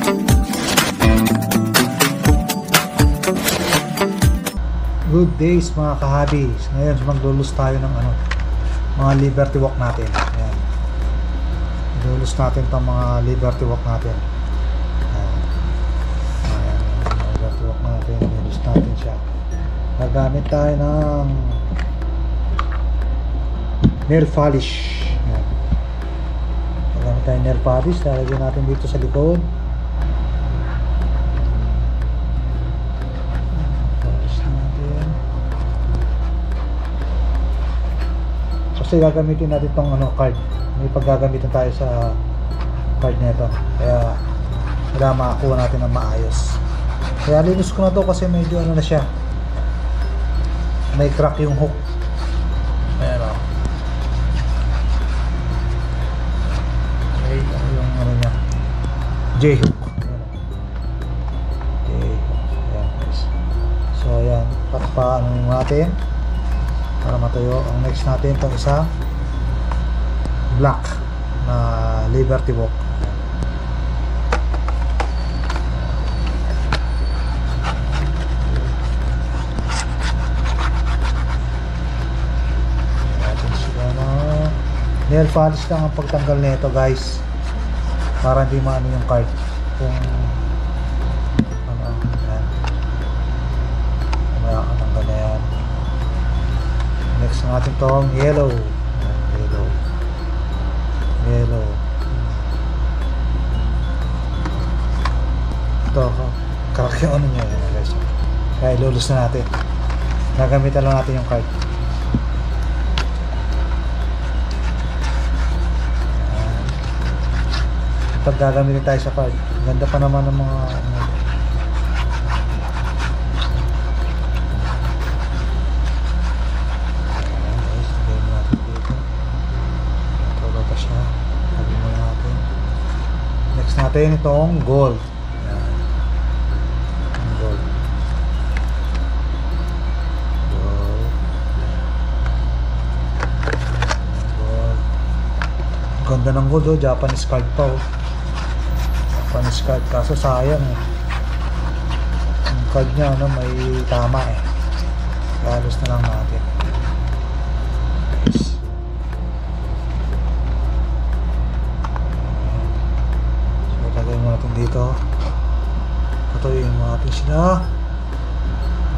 Good days mga kahabis. Ngayon maglulus tayo ng mga Liberty Walk natin. Ayan. Lulus natin itong mga Liberty Walk natin. Ayan. Liberty Walk natin. Lulus natin siya. Gagamit tayo ng nail polish. Ayan. Gagamit tayo nail polish. Lalagyan natin dito sa likod. Kasi gagamitin natin itong card. May paggagamitin tayo sa card nito. Kaya kailangan makakuha natin ng maayos. Kaya linis ko na to kasi medyo na siya. May crack yung hook. Ayan o. Okay, yung niya. J-hook. J-hook. Ayan guys. So ayan. Paano natin para matuyo. Ang next natin itong isa black na Liberty Walk. Natin sila na nail polish lang ang pagtanggal nito guys, para hindi maano yung card kung yan. Mamaya katanggal na yan. Next natin itong yellow. Yellow. Ito, crack yung niya guys. Kaya ilulus na natin. Gagamitan lang natin yung card. Pag gagamitin tayo sa card, ganda pa naman ng mga natin itong gold. Ayan. Gold. Ganda ng gold oh. Japanese card pa oh. Japanese card. Kaso sayang eh. Yung card nya may tama eh. Galos na lang natin. Natin dito patuloyin natin sila.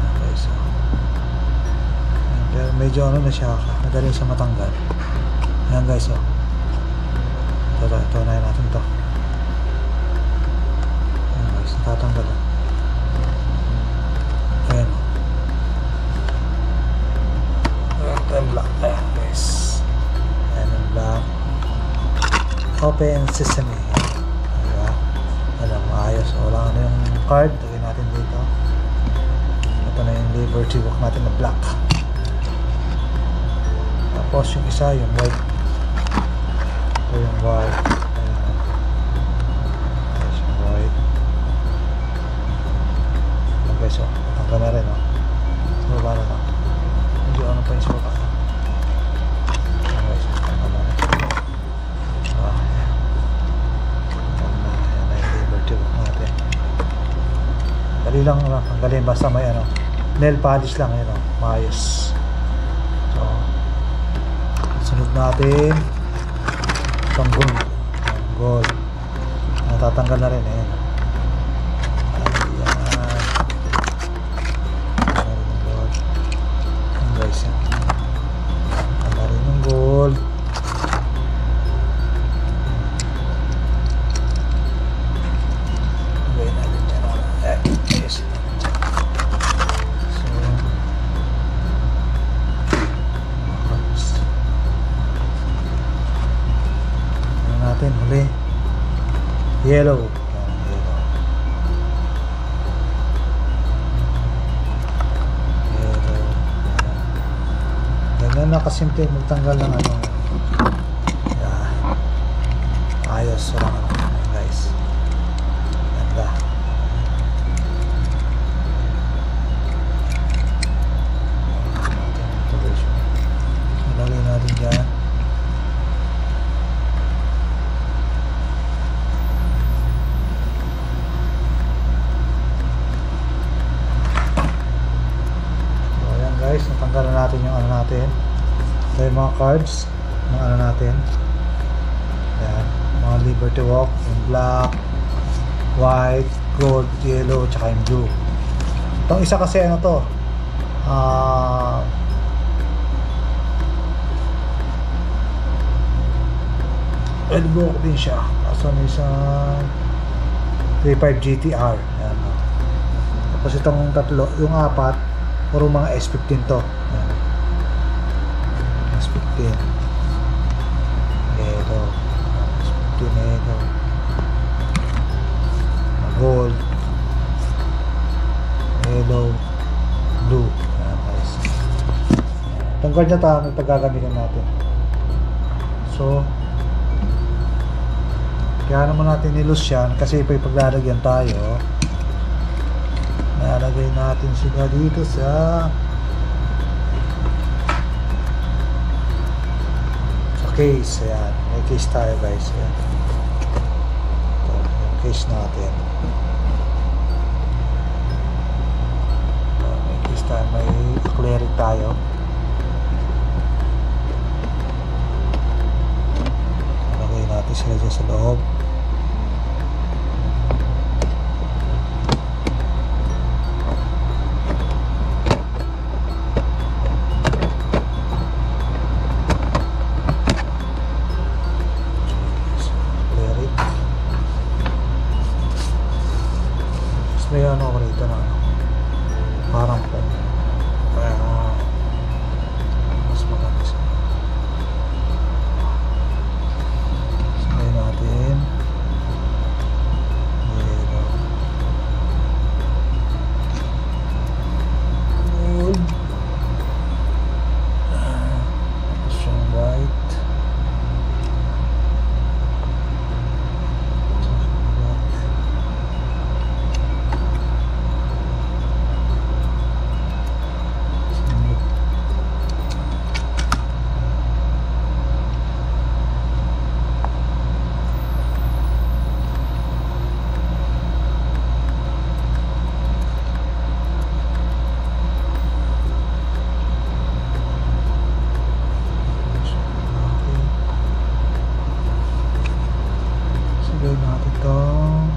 Okay, so pero medyo na siya, madaling siya matanggal. Ayan guys, so ito na natin ito. Ayan guys, natatanggal ayan yung black. Ayan guys, ayan yung black. Open sesame. Ayos, wala na yung card. Lagyan natin dito. Ito na yung Liberty Walk natin na black. Tapos yung isa, yung white. Ito yung white. Tapos yung white. Ayan guys, so tanggal na rin oh. So wala na. Medyo ano pa yung suka. Ayan guys, tanggal na rin. Dali lang tanggalin, basta may nail polish lang yun maayos. So sunod natin itong gold. Natatanggal na rin ayan. Gold. Ayan guys, tanggal rin yung gold. Huli yellow. Ganyan na kasimple magtanggal ng ayos lang guys. Ganda. Madali natin dyan. yung mga cards ng ano natin. Ayan, mga Liberty Walk yung black, white, gold, yellow, tsaka yung blue. Itong isa kasi ano to, red book din siya. Kaso may isang 35 GTR. Ayan, no? Tapos itong tatlo, yung apat, puro mga S15 to. Ayan. S15 ito, S15 ito, gold, yellow, blue. Ayan, guys. Itong card na tayo, may paggagamitin natin. So kaya naman natin nilus yan kasi paglalagyan tayo, nalagay natin sila dito sa case. Ayan, may case tayo guys. Ayan. Ito, yung case natin. May case tayo, may acrylic tayo. Nalagay natin sila dyan sa loob. May ano ako rito na parang po kaya mas maganda siya. Sabay natin yellow, gold, tapos yung white, natin itong